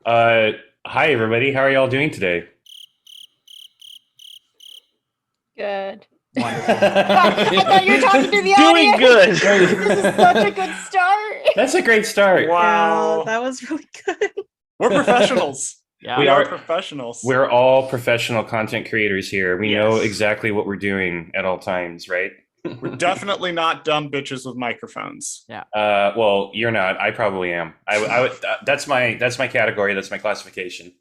Uh, Hi everybody. How are y'all doing today? Good. Wonderful. I thought you were talking to the Doing audience. good. This is such a good start. That's a great start. Wow. Yeah, that was really good. We're professionals. Yeah. We We are are. professionals. We're all professional content creators here. We know Yes. exactly what we're doing at all times, right? We're definitely not dumb bitches with microphones. Well, you're not. I probably am. I would. That's my category. That's my classification.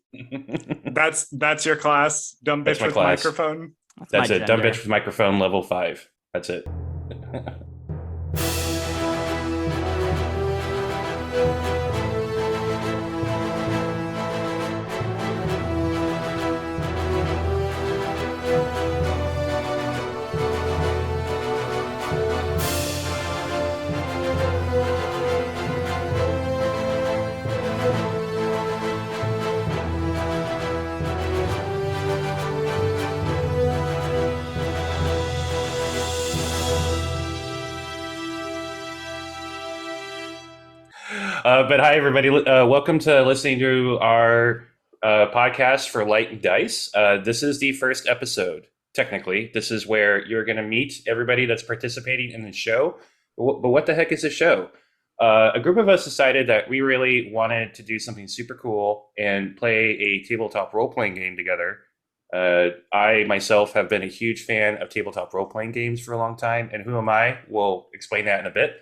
That's your class, dumb That's bitch my with class. microphone. That's my it. Dumb gender. bitch with microphone level 5. That's it. But hi, everybody. Welcome to listening to our podcast for Light and Dice. This is the first episode, technically. This is where you're going to meet everybody that's participating in the show. But what the heck is a show? A group of us decided that we really wanted to do something super cool and play a tabletop role playing game together. I myself have been a huge fan of tabletop role playing games for a long time. And who am I? We'll explain that in a bit.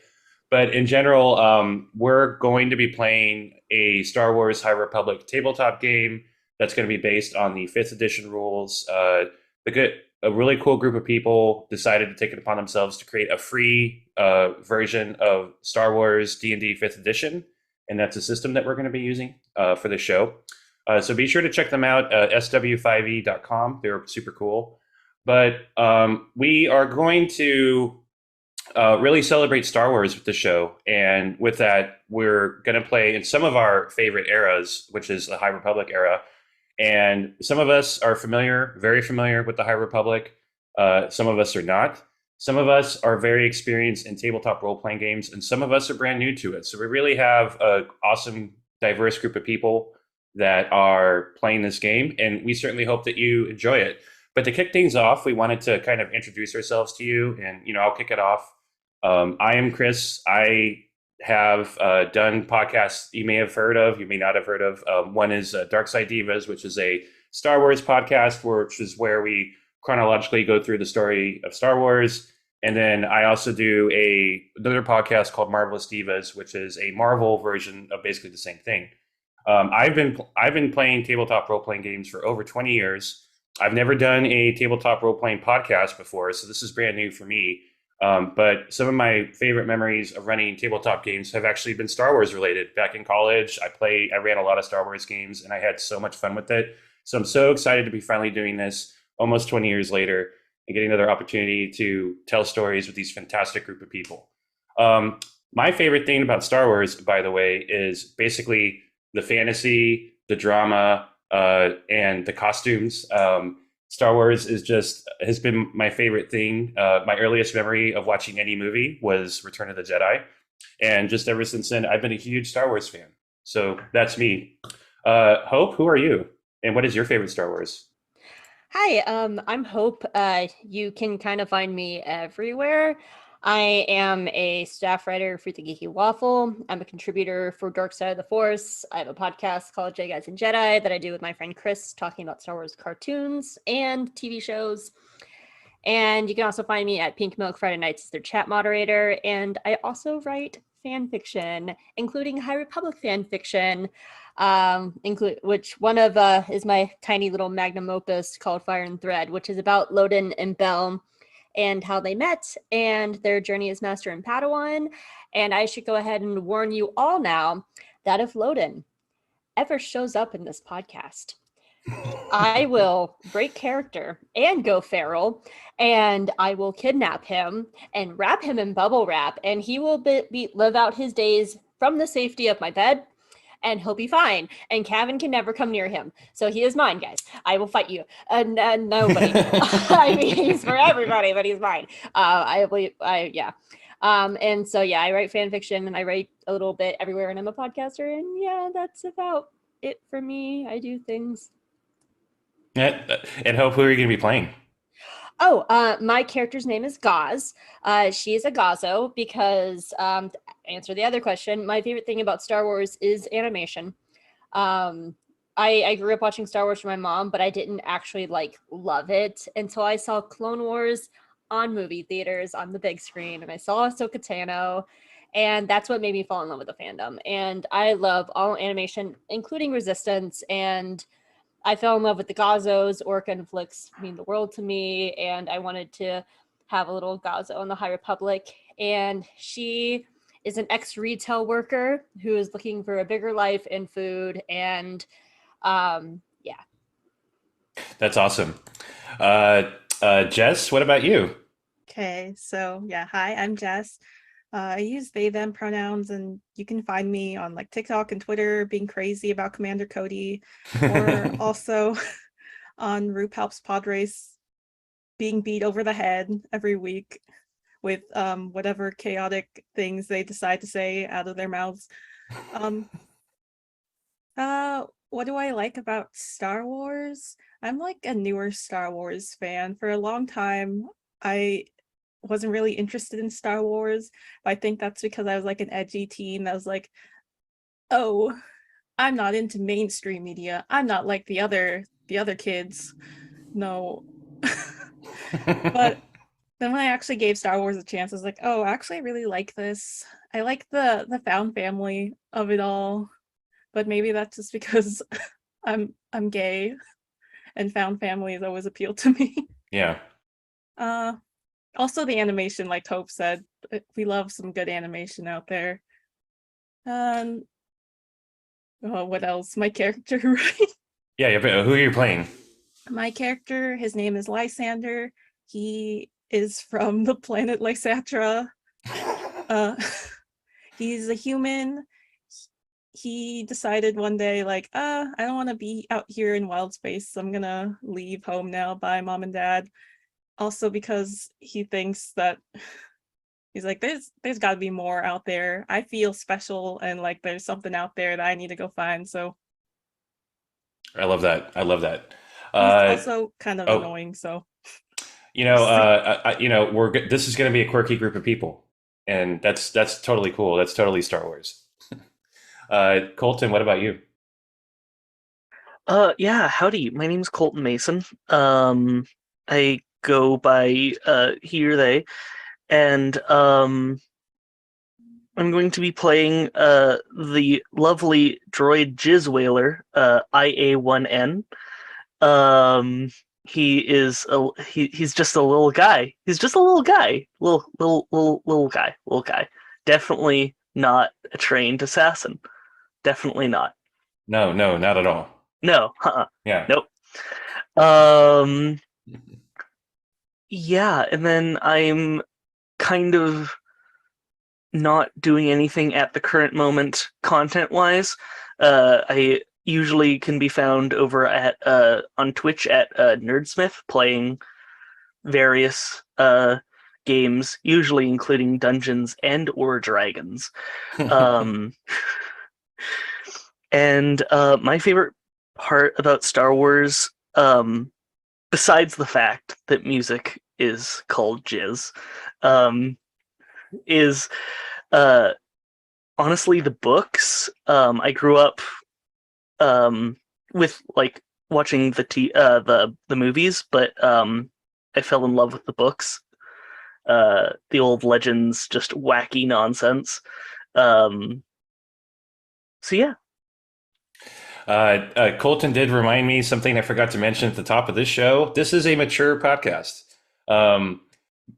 But in general, we're going to be playing a Star Wars High Republic tabletop game that's going to be based on the 5th edition rules. A really cool group of people decided to take it upon themselves to create a free version of Star Wars D&D 5th edition, and that's a system that we're going to be using for the show. So be sure to check them out, sw5e.com. They're super cool. But we are going to really celebrate Star Wars with the show. And with that, we're going to play in some of our favorite eras, which is the High Republic era. And some of us are very familiar with the High Republic. Some of us are not. Some of us are very experienced in tabletop role-playing games, and some of us are brand new to it. So we really have an awesome, diverse group of people that are playing this game, and we certainly hope that you enjoy it. But to kick things off, we wanted to kind of introduce ourselves to you, and I'll kick it off. I am Chris. I have done podcasts you may have heard of, you may not have heard of. One is Dark Side Divas, which is a Star Wars podcast, which is where we chronologically go through the story of Star Wars. And then I also do another podcast called Marvelous Divas, which is a Marvel version of basically the same thing. I've been playing tabletop role playing games for over 20 years. I've never done a tabletop role playing podcast before, so this is brand new for me. But some of my favorite memories of running tabletop games have actually been Star Wars related. Back in college, I ran a lot of Star Wars games, and I had so much fun with it. So I'm so excited to be finally doing this almost 20 years later and getting another opportunity to tell stories with these fantastic group of people. My favorite thing about Star Wars, by the way, is basically the fantasy, the drama, and the costumes. Star Wars has been my favorite thing. My earliest memory of watching any movie was Return of the Jedi. And just ever since then, I've been a huge Star Wars fan. So that's me. Hope, who are you? And what is your favorite Star Wars? Hi, I'm Hope. You can kind of find me everywhere. I am a staff writer for The Geeky Waffle. I'm a contributor for Dark Side of the Force. I have a podcast called J Guys and Jedi that I do with my friend Chris, talking about Star Wars cartoons and TV shows. And you can also find me at Pink Milk Friday Nights as their chat moderator. And I also write fan fiction, including High Republic fan fiction, which one of is my tiny little magnum opus called Fire and Thread, which is about Loden and Bell and how they met and their journey as Master and Padawan. And I should go ahead and warn you all now that if Loden ever shows up in this podcast, I will break character and go feral, and I will kidnap him and wrap him in bubble wrap, and he will live out his days from the safety of my bed, and he'll be fine. And Kevin can never come near him. So he is mine, guys. I will fight you. Nobody. I mean, he's for everybody, but he's mine. Yeah. I write fan fiction and I write a little bit everywhere, and I'm a podcaster, and yeah, that's about it for me. I do things. And Hope, who are you going to be playing? Oh, my character's name is Gaz. She is a Gazo because, to answer the other question, my favorite thing about Star Wars is animation. Um, I grew up watching Star Wars from my mom, but I didn't actually like love it until I saw Clone Wars on movie theaters on the big screen, and I saw Ahsoka Tano, and that's what made me fall in love with the fandom. And I love all animation, including Resistance, and I fell in love with the Gazos. Orca and Flix mean the world to me, and I wanted to have a little Gazo in the High Republic. And she is an ex-retail worker who is looking for a bigger life in food. And yeah. That's awesome. Jess, what about you? Okay, so yeah, hi, I'm Jess. I use they, them pronouns, and you can find me on like TikTok and Twitter being crazy about Commander Cody, or also on RuPaul's Pod Race being beat over the head every week with whatever chaotic things they decide to say out of their mouths. Um, what do I like about Star Wars? I'm like a newer Star Wars fan. For a long time, I wasn't really interested in Star Wars. But I think that's because I was like an edgy teen that was like, oh, I'm not into mainstream media. I'm not like the other kids. No. But then when I actually gave Star Wars a chance, I was like, oh, actually I really like this. I like the found family of it all. But maybe that's just because I'm gay and found families always appeal to me. Yeah. Also the animation, like Hope said, we love some good animation out there. Oh, what else? My character, right? Yeah, but who are you playing? My character, his name is Lysander. He is from the planet Lysatra. He's a human. He decided one day, like, I don't want to be out here in wild space, so I'm gonna leave home now. Bye, mom and dad. Also because he thinks that he's like, there's got to be more out there. I feel special, and like there's something out there that I need to go find. So I love that. I love that. he's also kind of oh, annoying. So this is going to be a quirky group of people, and that's totally cool. That's totally Star Wars. Colton, what about you? Yeah, howdy. My name's Colton Mason. I go by he or they, and I'm going to be playing the lovely droid Jizz Whaler, IA-1N. He's just a little guy. He's just a little guy. Little guy. Definitely not a trained assassin. Definitely not. No, not at all. No, Yeah. nope. Yeah, and then I'm kind of not doing anything at the current moment content-wise. I usually can be found over at on Twitch at Nerdsmith playing various games, usually including Dungeons and or Dragons. And my favorite part about Star Wars, besides the fact that music is called jizz, is honestly the books. I grew up with like watching the movies, but I fell in love with the books. The old legends, just wacky nonsense. So yeah. Colton did remind me something I forgot to mention at the top of this show. This is a mature podcast.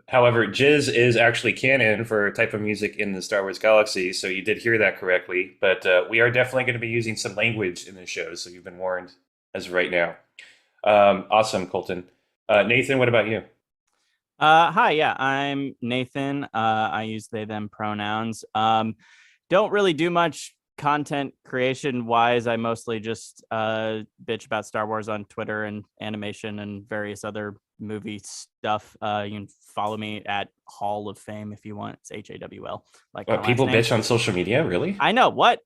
However, jizz is actually canon for a type of music in the Star Wars galaxy, so you did hear that correctly. But we are definitely going to be using some language in this show, so you've been warned as of right now. Awesome, Colton. Nathan, what about you? Hi, yeah, I'm Nathan. I use they, them pronouns. Don't really do much content creation wise. I mostly just bitch about Star Wars on Twitter and animation and various other movie stuff. You can follow me at Hall of Fame if you want. It's HAWL. Like my What, last people name. bitch on social media? Really? I know. What?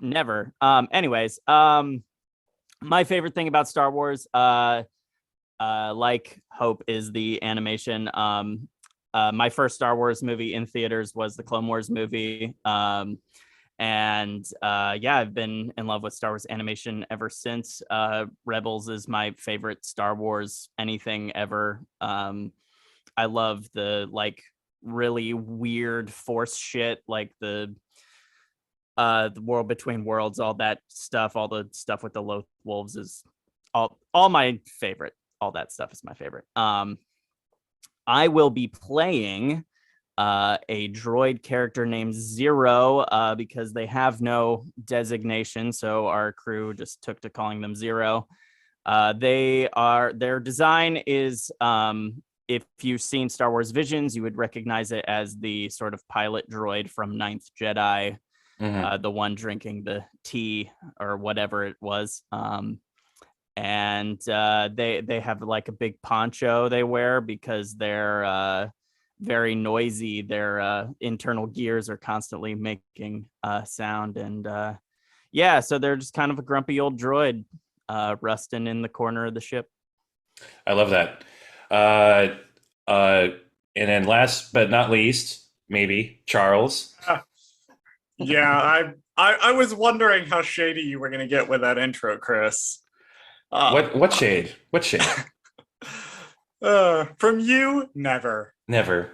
Never. Anyways, my favorite thing about Star Wars, like Hope, is the animation. My first Star Wars movie in theaters was the Clone Wars movie. And I've been in love with Star Wars animation ever since. Rebels is my favorite Star Wars anything ever. I love the like really weird Force shit, like the World Between Worlds, all that stuff, all the stuff with the Loth Wolves is all my favorite. All that stuff is my favorite. I will be playing a droid character named Zero because they have no designation, so our crew just took to calling them Zero. Their design is, if you've seen Star Wars Visions, you would recognize it as the sort of pilot droid from Ninth Jedi, the one drinking the tea or whatever it was. And they have like a big poncho they wear because they're very noisy. Their internal gears are constantly making sound, and so they're just kind of a grumpy old droid rusting in the corner of the ship. I love that. And then last but not least, maybe Charles. Yeah, I was wondering how shady you were going to get with that intro, Chris. What shade? What shade? From you, never. Never.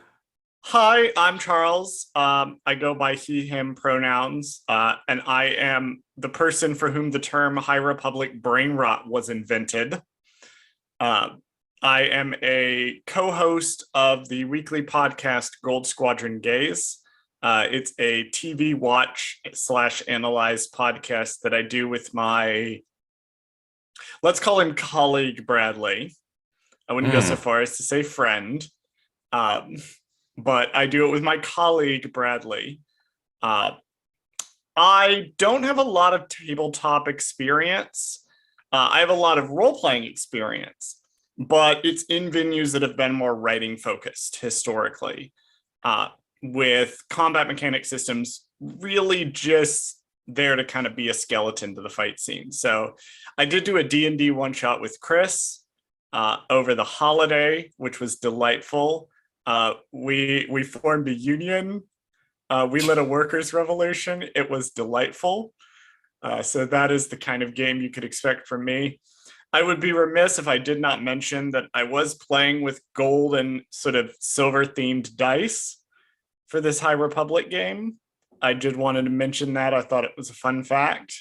Hi, I'm Charles. I go by he, him pronouns, and I am the person for whom the term High Republic brain rot was invented. I am a co-host of the weekly podcast Gold Squadron Gaze. It's a TV watch / analyze podcast that I do with my, let's call him colleague Bradley. I wouldn't go so far as to say friend. But I do it with my colleague, Bradley. I don't have a lot of tabletop experience. I have a lot of role-playing experience, but it's in venues that have been more writing focused historically, with combat mechanic systems really just there to kind of be a skeleton to the fight scene. So I did do a D&D one-shot with Chris over the holiday, which was delightful. We formed a union. We led a workers' revolution. It was delightful. So that is the kind of game you could expect from me. I would be remiss if I did not mention that I was playing with gold and sort of silver themed dice for this High Republic game. I did wanted to mention that. I thought it was a fun fact.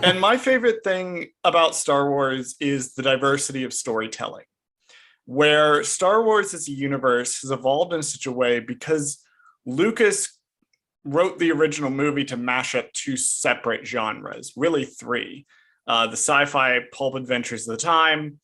And my favorite thing about Star Wars is the diversity of storytelling, where Star Wars as a universe has evolved in such a way because Lucas wrote the original movie to mash up two separate genres, really three. The sci-fi pulp adventures of the time,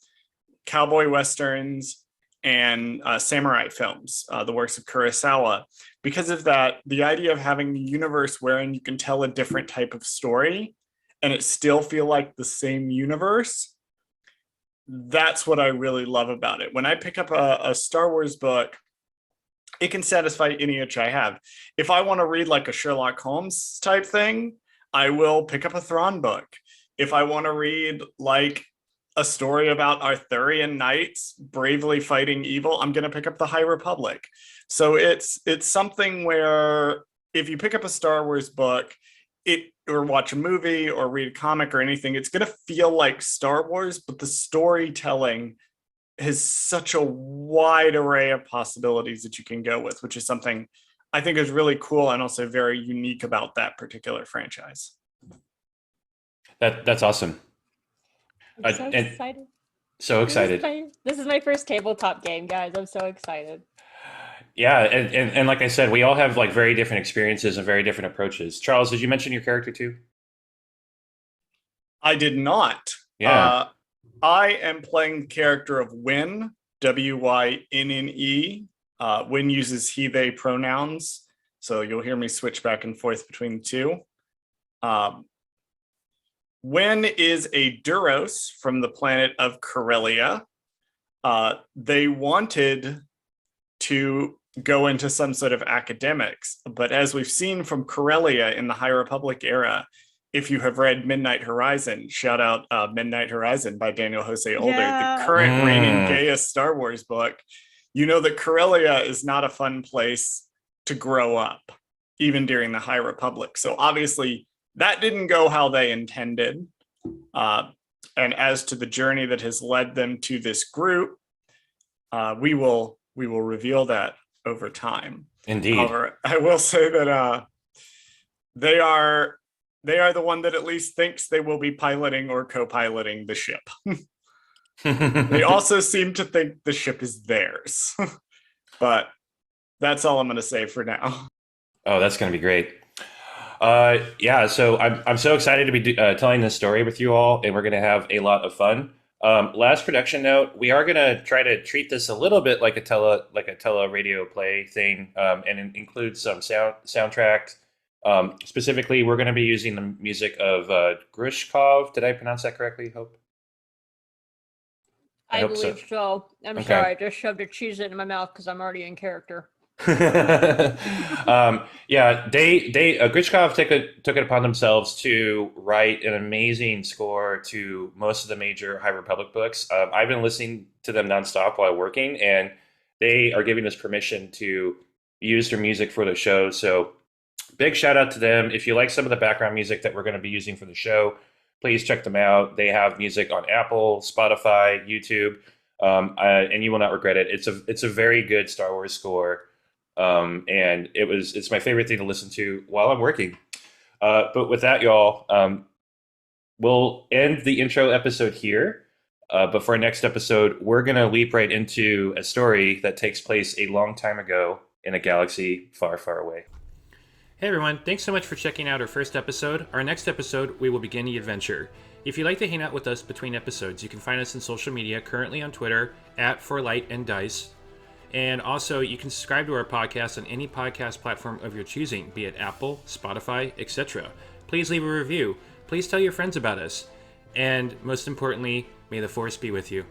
cowboy westerns, and samurai films, the works of Kurosawa. Because of that, the idea of having a universe wherein you can tell a different type of story and it still feel like the same universe, that's what I really love about it. When I pick up a Star Wars book, it can satisfy any itch I have. If I want to read like a Sherlock Holmes type thing, I will pick up a Thrawn book. If I want to read like a story about Arthurian knights bravely fighting evil, I'm going to pick up the High Republic. So it's something where if you pick up a Star Wars book, or watch a movie or read a comic or anything, it's going to feel like Star Wars, but the storytelling has such a wide array of possibilities that you can go with, which is something I think is really cool and also very unique about that particular franchise. That's awesome. I'm so and- excited. So excited. This is my first tabletop game, guys. I'm so excited. Yeah, and like I said, we all have like very different experiences and very different approaches. Charles, did you mention your character too? I did not. Yeah. I am playing the character of Wynne, Wynne. Wynne uses he, they pronouns, so you'll hear me switch back and forth between the two. Wynne is a Duros from the planet of Corellia. they wanted to go into some sort of academics, but as we've seen from Corellia in the High Republic era, if you have read Midnight Horizon, shout out Midnight Horizon by Daniel Jose Older, Yeah. the current reigning gayest Star Wars book, you know that Corellia is not a fun place to grow up, even during the High Republic. So obviously that didn't go how they intended. And as to the journey that has led them to this group, we will reveal that over time. Indeed. However, I will say that they are the one that at least thinks they will be piloting or co-piloting the ship. They also seem to think the ship is theirs. But that's all I'm going to say for now. Oh, that's going to be great. Yeah, so I'm so excited to be telling this story with you all, and we're going to have a lot of fun. Last production note: we are going to try to treat this a little bit like a tele radio play thing, and include some soundtrack. Specifically, we're going to be using the music of Grushkov. Did I pronounce that correctly? Hope. I hope believe so. I'm Okay. sorry, I just shoved a cheese in my mouth because I'm already in character. Yeah, Grushkov took it upon themselves to write an amazing score to most of the major High Republic books. I've been listening to them nonstop while working, and they are giving us permission to use their music for the show. So big shout out to them. If you like some of the background music that we're going to be using for the show, please check them out. They have music on Apple, Spotify, YouTube, and you will not regret it. It's a very good Star Wars score. And it's my favorite thing to listen to while I'm working. But with that, y'all, we'll end the intro episode here. But for our next episode, we're going to leap right into a story that takes place a long time ago in a galaxy far, far away. Hey everyone, thanks so much for checking out our first episode. Our next episode, we will begin the adventure. If you'd like to hang out with us between episodes, you can find us on social media, currently on Twitter, @ForLightAndDice. And also, you can subscribe to our podcast on any podcast platform of your choosing, be it Apple, Spotify, etc. Please leave a review. Please tell your friends about us. And most importantly, may the Force be with you.